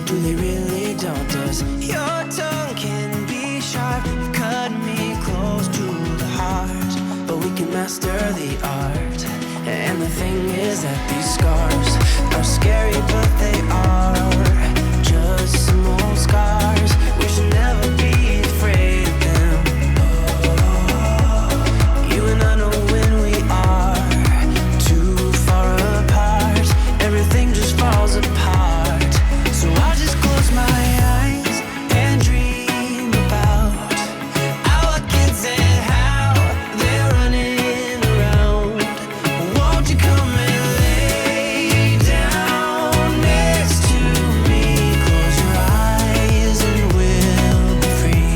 do they really daunt us? Your tongue can be sharp, you've cut me close to the heart, but we can master the art. And the thing is that these scars are scary, but they are just some old scars. We should never be afraid of them. You and I know when we are too far apart, everything just falls apart. So I just close my eyes and dream about our kids and how they're running around. Won't you come and lay down next to me? Close your eyes and we'll be free.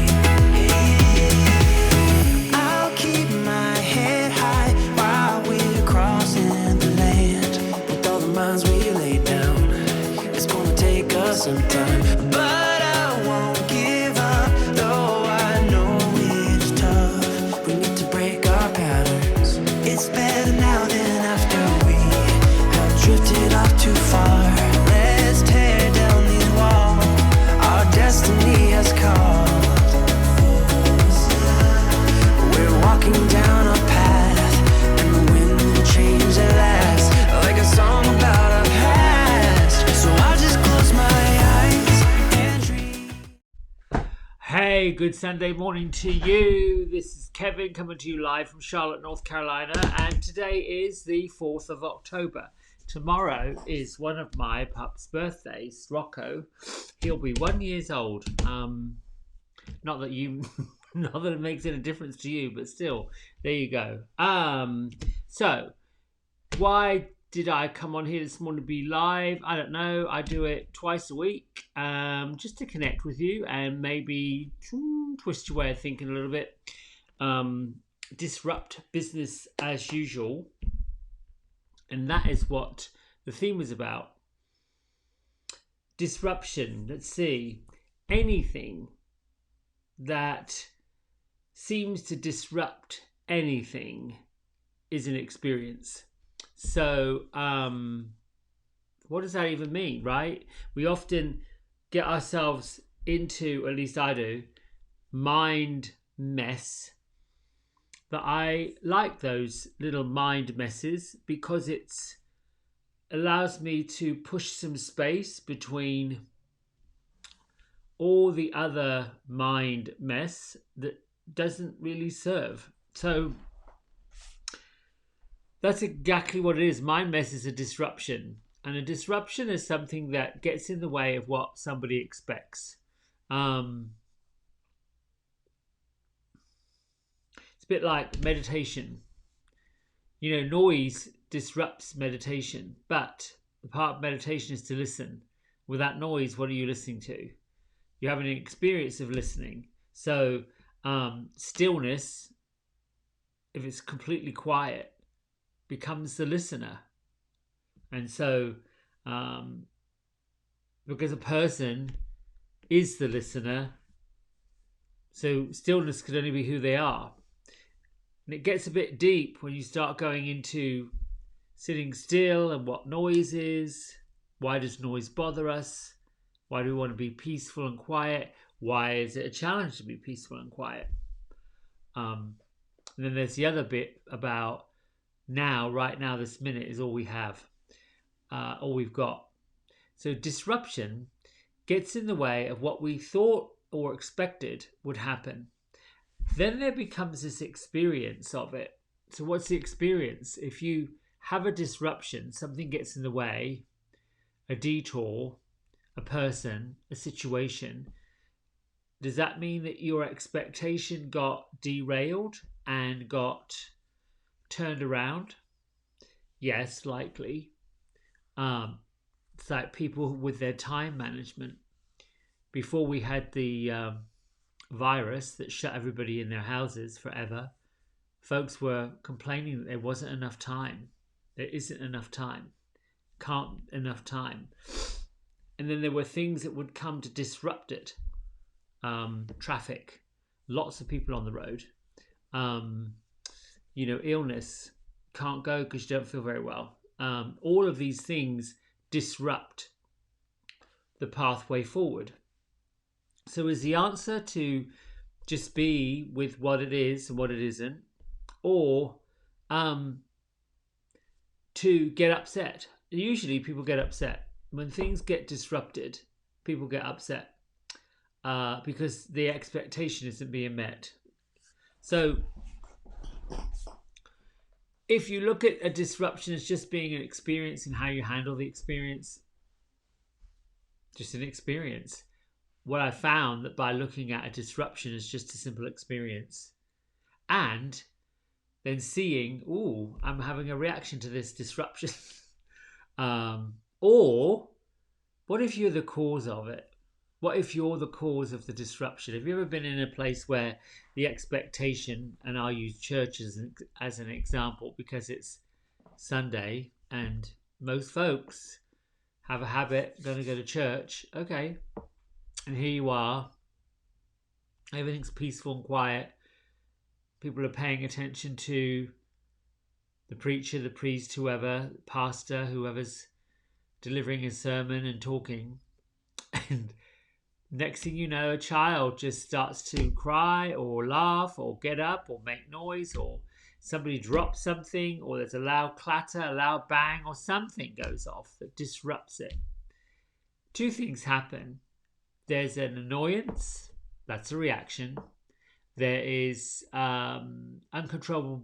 I'll keep my head high while we're crossing the land. With all the minds we lay down, it's gonna take us some time, but I won't give up, though I know it's tough. We need to break our patterns. It's better now than after we have drifted off too far. Let's tear down these walls our destiny has called. We're walking down a path, and the wind will change at last, like a song about our past. So I'll just close my eyes and dream. Hey, good Sunday morning to you. This is Kevin coming to you live from Charlotte, North Carolina, and today is the 4th of October, tomorrow is one of my pup's birthdays, Rocco. He'll be 1 year old. Not that you, not that it makes any difference to you, but still, there you go. So why did I come on here this morning to be live? I don't know. I do it twice a week, just to connect with you and maybe twist your way of thinking a little bit. Disrupt business as usual. And that is what the theme was about. Disruption. Let's see. Anything that seems to disrupt anything is an experience. So, what does that even mean, right? We often get ourselves into, at least I do, mind mess. But I like those little mind messes because it allows me to push some space between all the other mind mess that doesn't really serve. So that's exactly what it is. Mind mess is a disruption. And a disruption is something that gets in the way of what somebody expects. It's a bit like meditation. You know, noise disrupts meditation, but the part of meditation is to listen. Without noise, what are you listening to? You're having an experience of listening. So stillness, if it's completely quiet, becomes the listener. And so because a person is the listener, so stillness could only be who they are. And it gets a bit deep when you start going into sitting still and what noise is. Why does noise bother us? Why do we want to be peaceful and quiet? Why is it a challenge to be peaceful and quiet? And then there's the other bit about now, right now, this minute is all we have, all we've got. So disruption gets in the way of what we thought or expected would happen. Then there becomes this experience of it. So what's the experience? If you have a disruption, something gets in the way, a detour, a person, a situation, does that mean that your expectation got derailed and got turned around? Yes, likely. It's like people with their time management. Before we had the virus that shut everybody in their houses forever, folks were complaining that there wasn't enough time. There isn't enough time. Can't enough time. And then there were things that would come to disrupt it. Traffic, lots of people on the road. Illness, can't go because you don't feel very well. All of these things disrupt the pathway forward. So is the answer to just be with what it is and what it isn't, or to get upset? Usually people get upset. When things get disrupted, people get upset because the expectation isn't being met. So if you look at a disruption as just being an experience and how you handle the experience, just an experience. What I found that by looking at a disruption as just a simple experience and then seeing, I'm having a reaction to this disruption. Or what if you're the cause of it? What if you're the cause of the disruption? Have you ever been in a place where the expectation, and I'll use church as an example because it's Sunday and most folks have a habit, going to go to church. Okay. And here you are. Everything's peaceful and quiet. People are paying attention to the preacher, the priest, whoever, pastor, whoever's delivering a sermon and talking. And next thing you know, a child just starts to cry or laugh or get up or make noise, or somebody drops something, or there's a loud clatter, a loud bang, or something goes off that disrupts it. Two things happen. There's an annoyance, that's a reaction. There is uncontrollable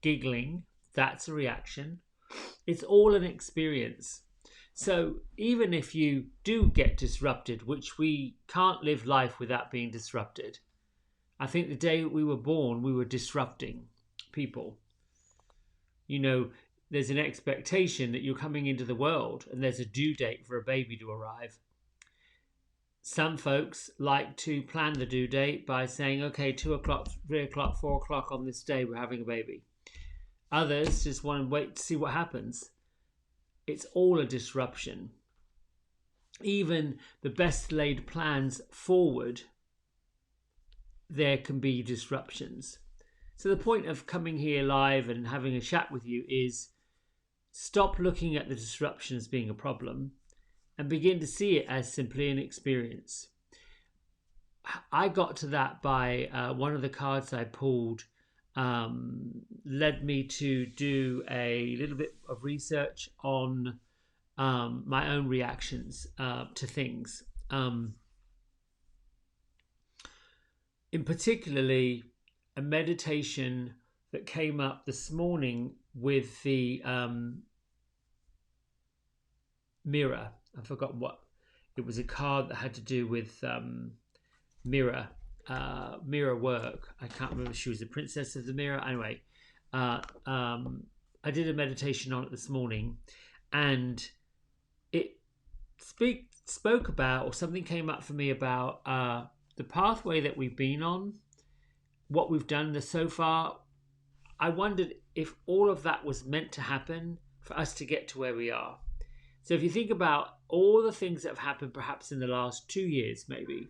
giggling, that's a reaction. It's all an experience. So even if you do get disrupted, which we can't live life without being disrupted, I think the day we were born, we were disrupting people. You know, there's an expectation that you're coming into the world and there's a due date for a baby to arrive. Some folks like to plan the due date by saying, okay, 2 o'clock, 3 o'clock, 4 o'clock on this day, we're having a baby. Others just want to wait to see what happens. It's all a disruption. Even the best laid plans forward, there can be disruptions. So the point of coming here live and having a chat with you is stop looking at the disruption as being a problem and begin to see it as simply an experience. I got to that by one of the cards I pulled led me to do a little bit of research on my own reactions to things. In particularly a meditation that came up this morning with the mirror. I forgot what it was. A card that had to do with mirror work. I can't remember if she was the princess of the mirror. Anyway, I did a meditation on it this morning, and it spoke about, or something came up for me about the pathway that we've been on, what we've done so far. I wondered if all of that was meant to happen for us to get to where we are. So if you think about all the things that have happened perhaps in the last 2 years, maybe,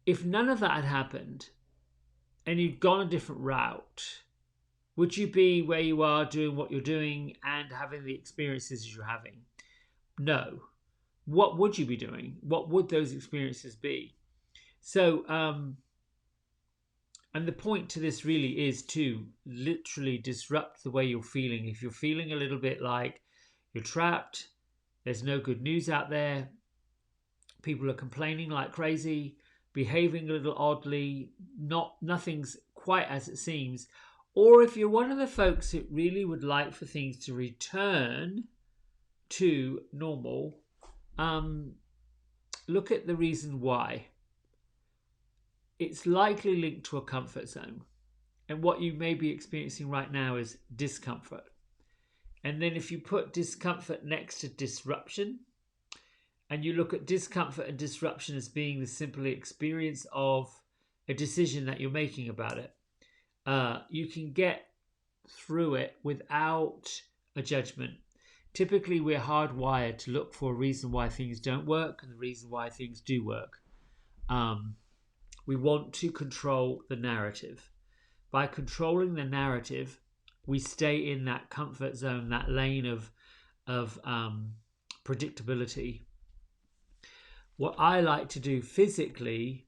if none of that had happened and you'd gone a different route, would you be where you are doing what you're doing and having the experiences you're having? No. What would you be doing? What would those experiences be? So, and the point to this really is to literally disrupt the way you're feeling. If you're feeling a little bit like you're trapped, there's no good news out there, people are complaining like crazy, behaving a little oddly, nothing's quite as it seems, or if you're one of the folks that really would like for things to return to normal, look at the reason why. It's likely linked to a comfort zone. And what you may be experiencing right now is discomfort. And then if you put discomfort next to disruption, and you look at discomfort and disruption as being the simple experience of a decision that you're making about it, you can get through it without a judgment. Typically, we're hardwired to look for a reason why things don't work and the reason why things do work. We want to control the narrative. By controlling the narrative, we stay in that comfort zone, that lane of predictability. What I like to do physically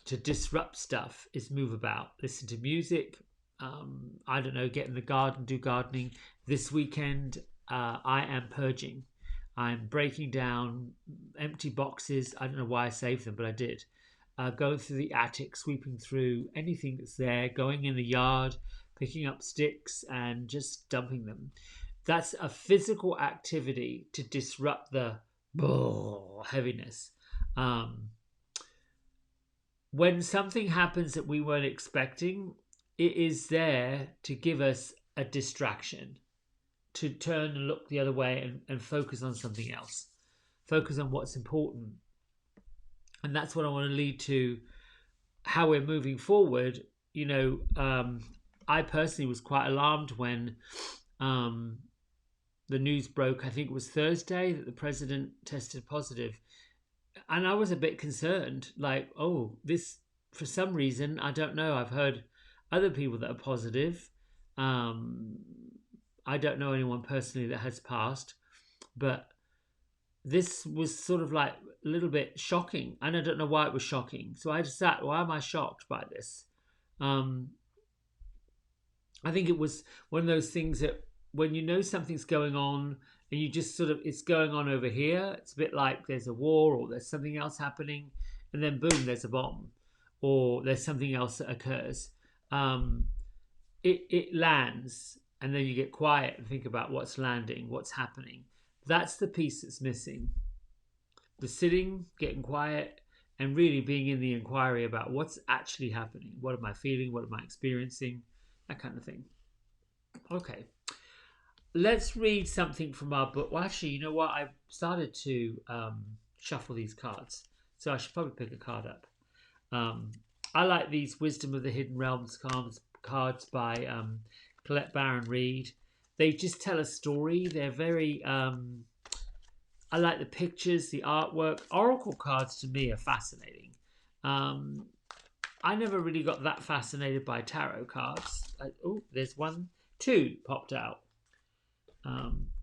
to disrupt stuff is move about, listen to music, I don't know, get in the garden, do gardening. This weekend, I am purging. I'm breaking down empty boxes. I don't know why I saved them, but I did. Going through the attic, sweeping through anything that's there, going in the yard, picking up sticks and just dumping them. That's a physical activity to disrupt the heaviness. When something happens that we weren't expecting, it is there to give us a distraction, to turn and look the other way and focus on something else, focus on what's important. And that's what I want to lead to how we're moving forward. You know, I personally was quite alarmed when the news broke, I think it was Thursday, that the president tested positive. And I was a bit concerned, like, oh, this, for some reason, I don't know. I've heard other people that are positive. I don't know anyone personally that has passed, but this was sort of like a little bit shocking, and I don't know why it was shocking. So I just sat, why am I shocked by this? I think it was one of those things that when you know something's going on and you just sort of, it's going on over here, it's a bit like there's a war or there's something else happening, and then boom, there's a bomb or there's something else that occurs. It lands and then you get quiet and think about what's landing, what's happening. That's the piece that's missing. The sitting, getting quiet, and really being in the inquiry about what's actually happening. What am I feeling? What am I experiencing? That kind of thing. Okay. Let's read something from our book. Well, actually, you know what? I've started to shuffle these cards, so I should probably pick a card up. I like these Wisdom of the Hidden Realms cards by Colette Baron Reid. They just tell a story. They're very... I like the pictures, the artwork. Oracle cards to me are fascinating. I never really got that fascinated by tarot cards. Oh, there's two popped out.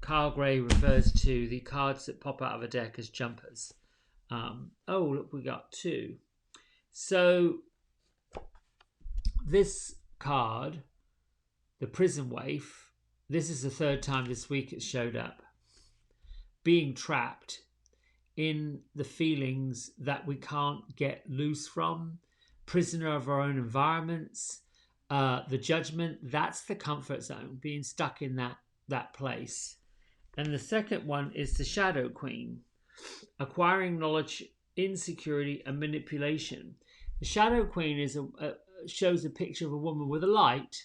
Carl Gray refers to the cards that pop out of a deck as jumpers. Oh, look, we got two. So this card, the Prison Waif, this is the third time this week it showed up. Being trapped in the feelings that we can't get loose from, prisoner of our own environments, the judgment, that's the comfort zone, being stuck in that place. And the second one is the Shadow Queen, acquiring knowledge, insecurity, and manipulation. The Shadow Queen shows a picture of a woman with a light.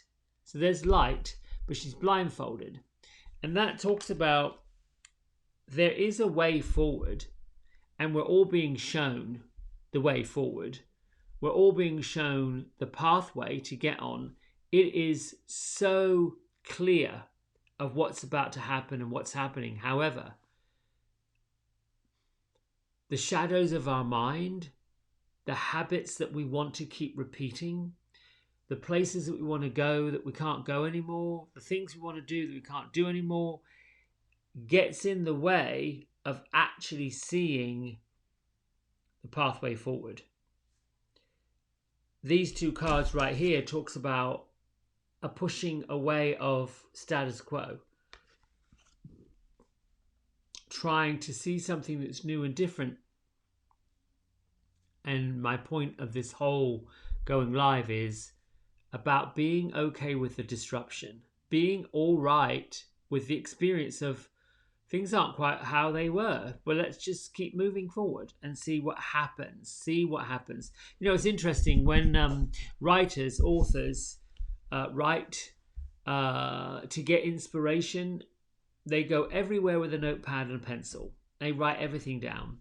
So there's light, but she's blindfolded. And that talks about there is a way forward, and we're all being shown the way forward. We're all being shown the pathway to get on. It is so clear of what's about to happen and what's happening. However, the shadows of our mind, the habits that we want to keep repeating, the places that we want to go that we can't go anymore, the things we want to do that we can't do anymore, gets in the way of actually seeing the pathway forward. These two cards right here talks about a pushing away of status quo, trying to see something that's new and different. And my point of this whole going live is about being okay with the disruption, being all right with the experience of things aren't quite how they were, but let's just keep moving forward and see what happens. You know, it's interesting when writers, authors write to get inspiration, they go everywhere with a notepad and a pencil. They write everything down.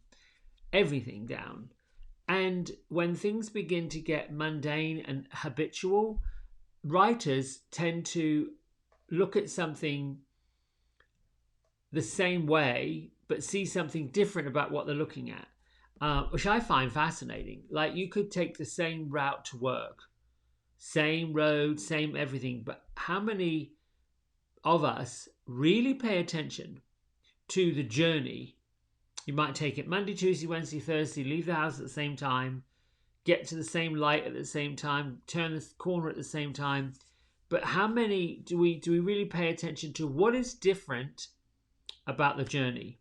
And when things begin to get mundane and habitual, writers tend to look at something the same way, but see something different about what they're looking at, which I find fascinating. Like, you could take the same route to work, same road, same everything, but how many of us really pay attention to the journey? You might take it Monday, Tuesday, Wednesday, Thursday, leave the house at the same time, get to the same light at the same time, turn the corner at the same time. But how many do we really pay attention to what is different about the journey?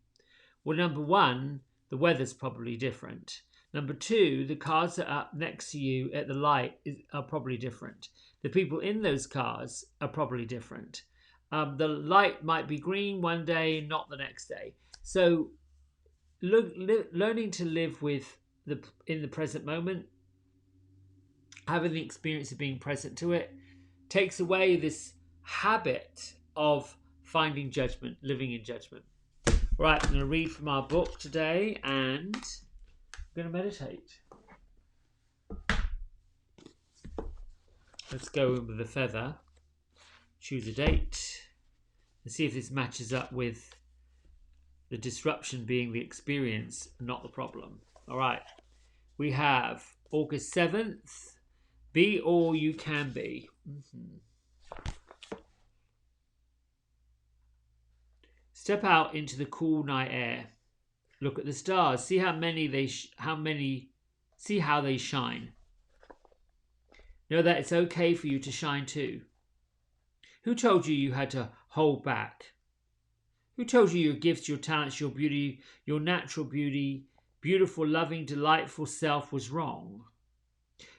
Well, number one, the weather's probably different. Number two, the cars that are up next to you at the light are probably different. The people in those cars are probably different. The light might be green one day, not the next day. So learning to live in the present moment, having the experience of being present to it, takes away this habit of finding judgment, living in judgment. Right, I'm going to read from our book today and I'm going to meditate. Let's go in with a feather, choose a date, and see if this matches up with the disruption being the experience, not the problem. All right, we have August 7th, be all you can be. Step out into the cool night air. Look at the stars. See how they shine. Know that it's okay for you to shine too. Who told you you had to hold back? Who told you your gifts, your talents, your beauty, your natural beauty, beautiful, loving, delightful self was wrong?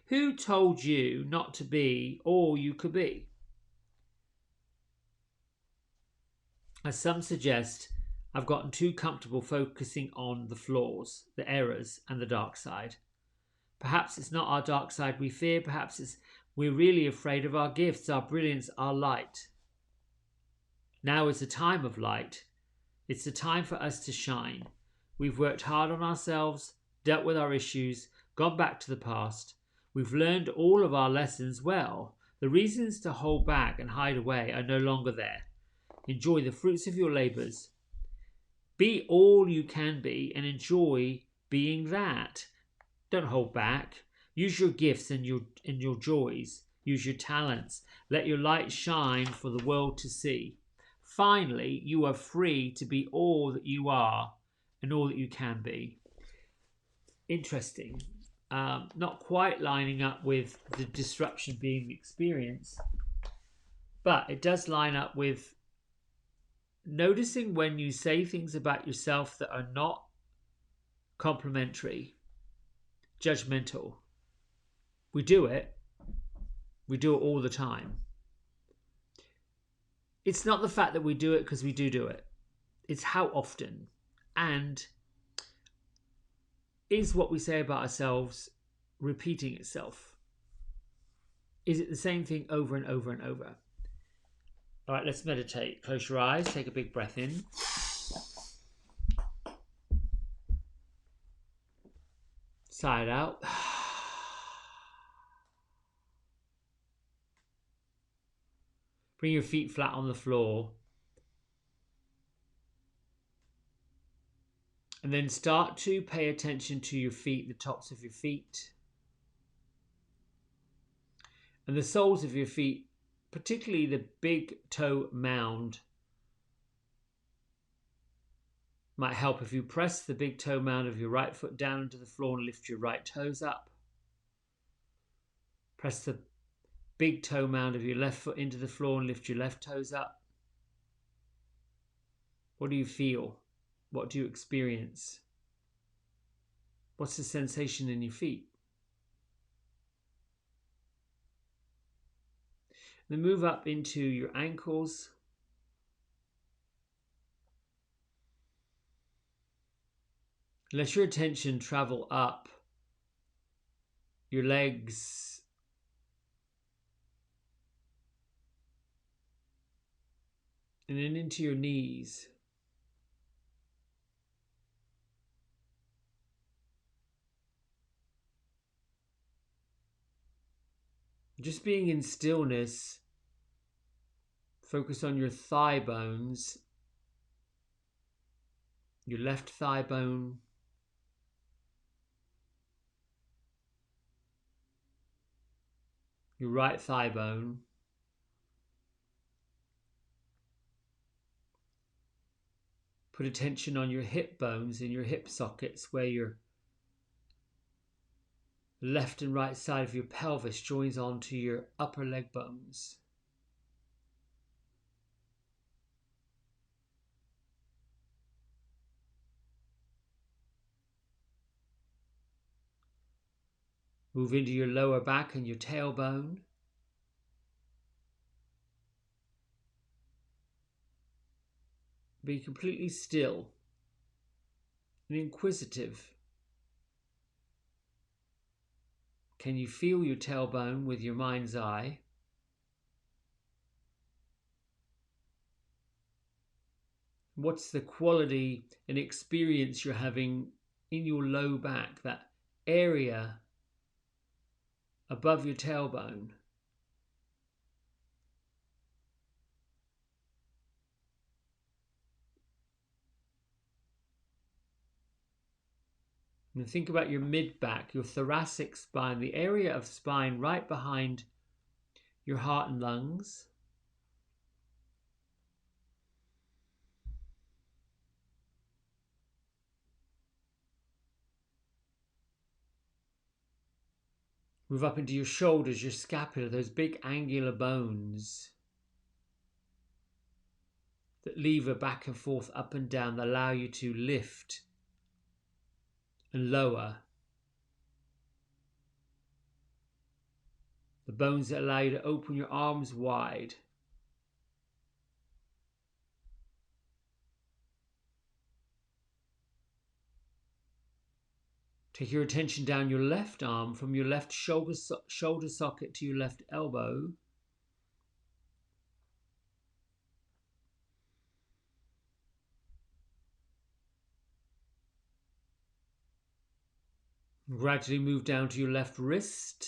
Who told you not to be all you could be? As some suggest, I've gotten too comfortable focusing on the flaws, the errors, and the dark side. Perhaps it's not our dark side we fear, perhaps it's we're really afraid of our gifts, our brilliance, our light. Now is the time of light. It's the time for us to shine. We've worked hard on ourselves, dealt with our issues, gone back to the past. We've learned all of our lessons well. The reasons to hold back and hide away are no longer there. Enjoy the fruits of your labours. Be all you can be and enjoy being that. Don't hold back. Use your gifts and your joys. Use your talents. Let your light shine for the world to see. Finally, you are free to be all that you are and all that you can be. Interesting. Not quite lining up with the disruption being the experience, but it does line up with noticing when you say things about yourself that are not complimentary, judgmental. We do it. We do it all the time. It's not the fact that we do it because we do it. It's how often. And is what we say about ourselves repeating itself? Is it the same thing over and over and over? All right, let's meditate. Close your eyes. Take a big breath in. Sigh it out. Bring your feet flat on the floor. And then start to pay attention to your feet, the tops of your feet. And the soles of your feet, particularly the big toe mound. Might help if you press the big toe mound of your right foot down into the floor and lift your right toes up. Press the big toe mound of your left foot into the floor and lift your left toes up. What do you feel? What do you experience? What's the sensation in your feet? Then move up into your ankles. Let your attention travel up your legs, and then into your knees. Just being in stillness, focus on your thigh bones, your left thigh bone, your right thigh bone, put attention on your hip bones and your hip sockets where your left and right side of your pelvis joins onto your upper leg bones. Move into your lower back and your tailbone. Be completely still and inquisitive. Can you feel your tailbone with your mind's eye? What's the quality and experience you're having in your low back, that area above your tailbone? And think about your mid-back, your thoracic spine, the area of spine right behind your heart and lungs. Move up into your shoulders, your scapula, those big angular bones that lever back and forth, up and down, that allow you to lift and lower. The bones that allow you to open your arms wide. Take your attention down your left arm from your left shoulder socket to your left elbow. Gradually move down to your left wrist.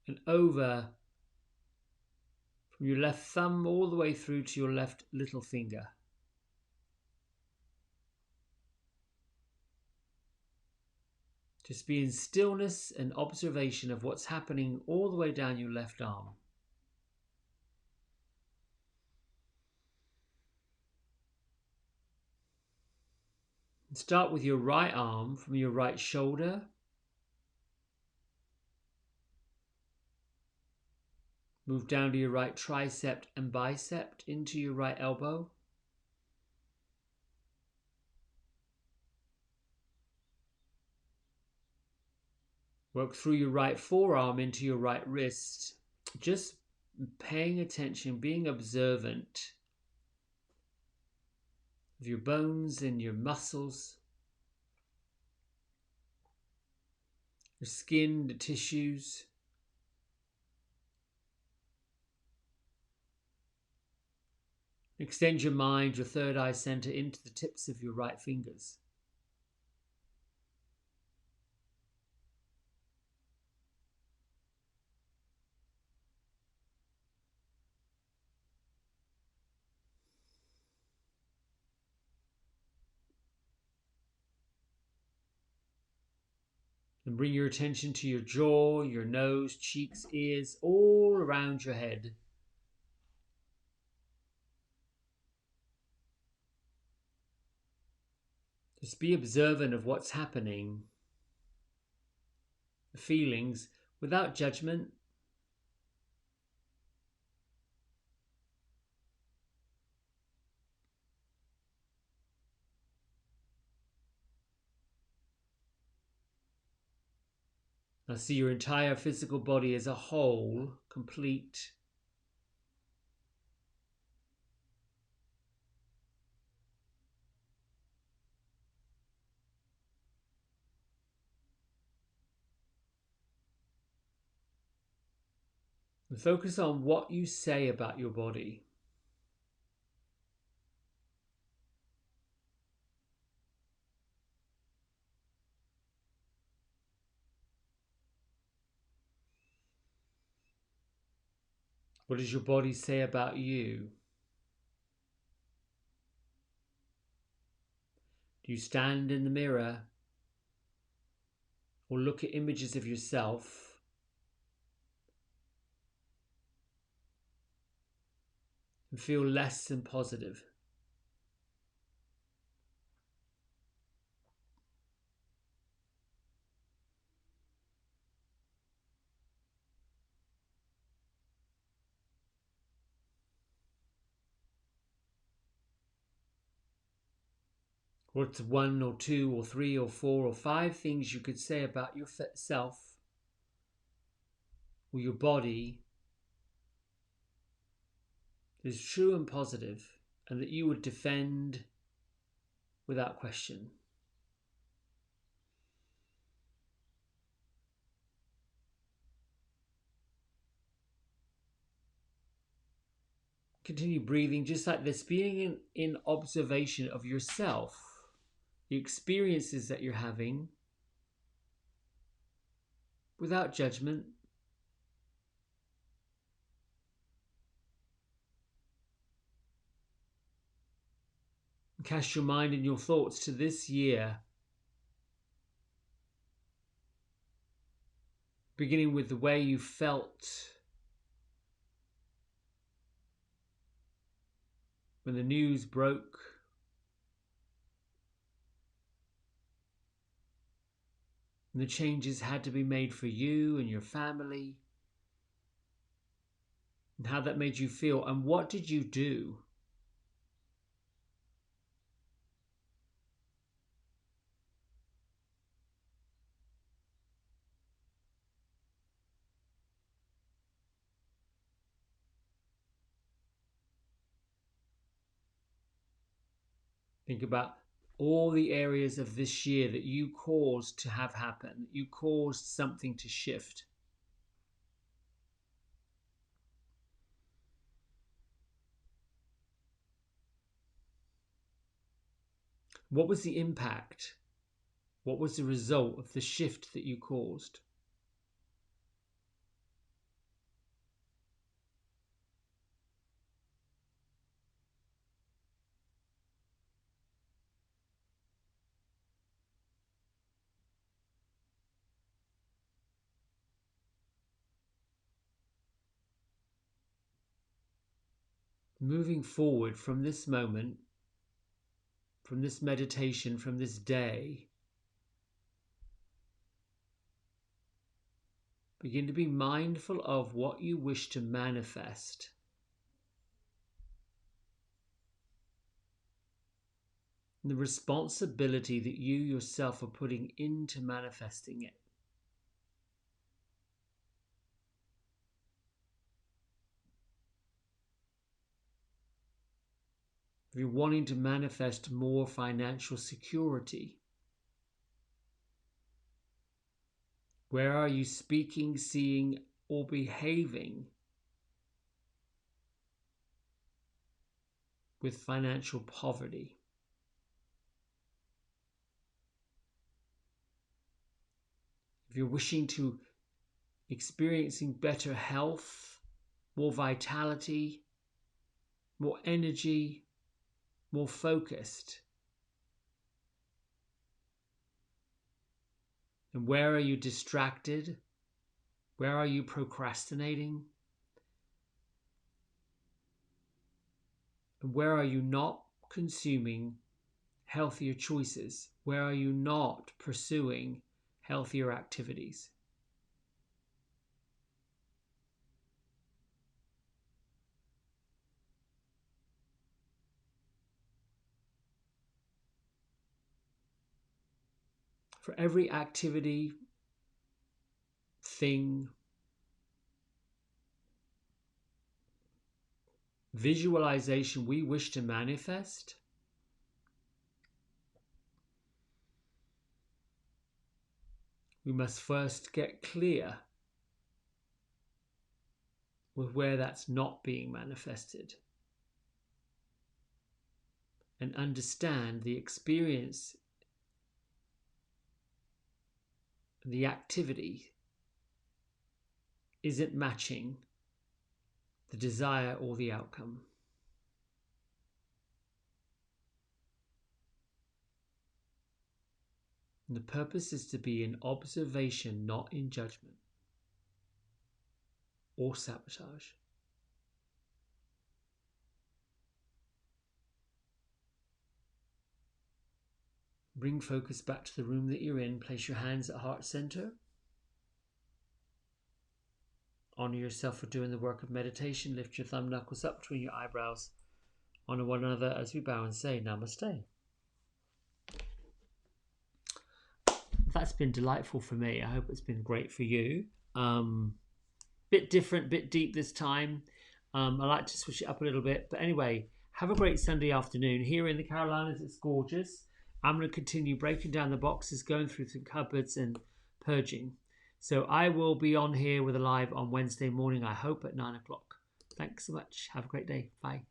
And over from your left thumb all the way through to your left little finger. Just be in stillness and observation of what's happening all the way down your left arm. And start with your right arm from your right shoulder. Move down to your right tricep and bicep into your right elbow. Work through your right forearm into your right wrist. Just paying attention, being observant of your bones and your muscles, your skin, the tissues. Extend your mind, your third eye center, into the tips of your right fingers. And bring your attention to your jaw, your nose, cheeks, ears, all around your head. Just be observant of what's happening, the feelings, without judgment. Now see your entire physical body as a whole, complete. And focus on what you say about your body. What does your body say about you? Do you stand in the mirror or look at images of yourself and feel less than positive? What's one or two or three or four or five things you could say about yourself or your body that is true and positive and that you would defend without question? Continue breathing just like this, being in observation of yourself, the experiences that you're having, without judgment. Cast your mind and your thoughts to this year, beginning with the way you felt when the news broke, and the changes had to be made for you and your family, and how that made you feel, and what did you do? Think about all the areas of this year that you caused to have happen, that you caused something to shift. What was the impact? What was the result of the shift that you caused? Moving forward from this moment, from this meditation, from this day, begin to be mindful of what you wish to manifest. And the responsibility that you yourself are putting into manifesting it. If you're wanting to manifest more financial security, where are you speaking, seeing, or behaving with financial poverty? If you're wishing to experiencing better health, more vitality, more energy, more focused, and where are you distracted? Where are you procrastinating? And where are you not consuming healthier choices? Where are you not pursuing healthier activities? For every activity, thing, visualization we wish to manifest, we must first get clear with where that's not being manifested and understand the experience, the activity isn't matching the desire or the outcome. And the purpose is to be in observation, not in judgment or sabotage. Bring focus back to the room that you're in. Place your hands at heart center. Honor yourself for doing the work of meditation. Lift your thumb knuckles up between your eyebrows. Honor one another as we bow and say Namaste. That's been delightful for me. I hope it's been great for you. Bit different, bit deep this time. I like to switch it up a little bit. But anyway, have a great Sunday afternoon. Here in the Carolinas, it's gorgeous. I'm going to continue breaking down the boxes, going through some cupboards and purging. So I will be on here with a live on Wednesday morning, I hope, at 9 o'clock. Thanks so much. Have a great day. Bye.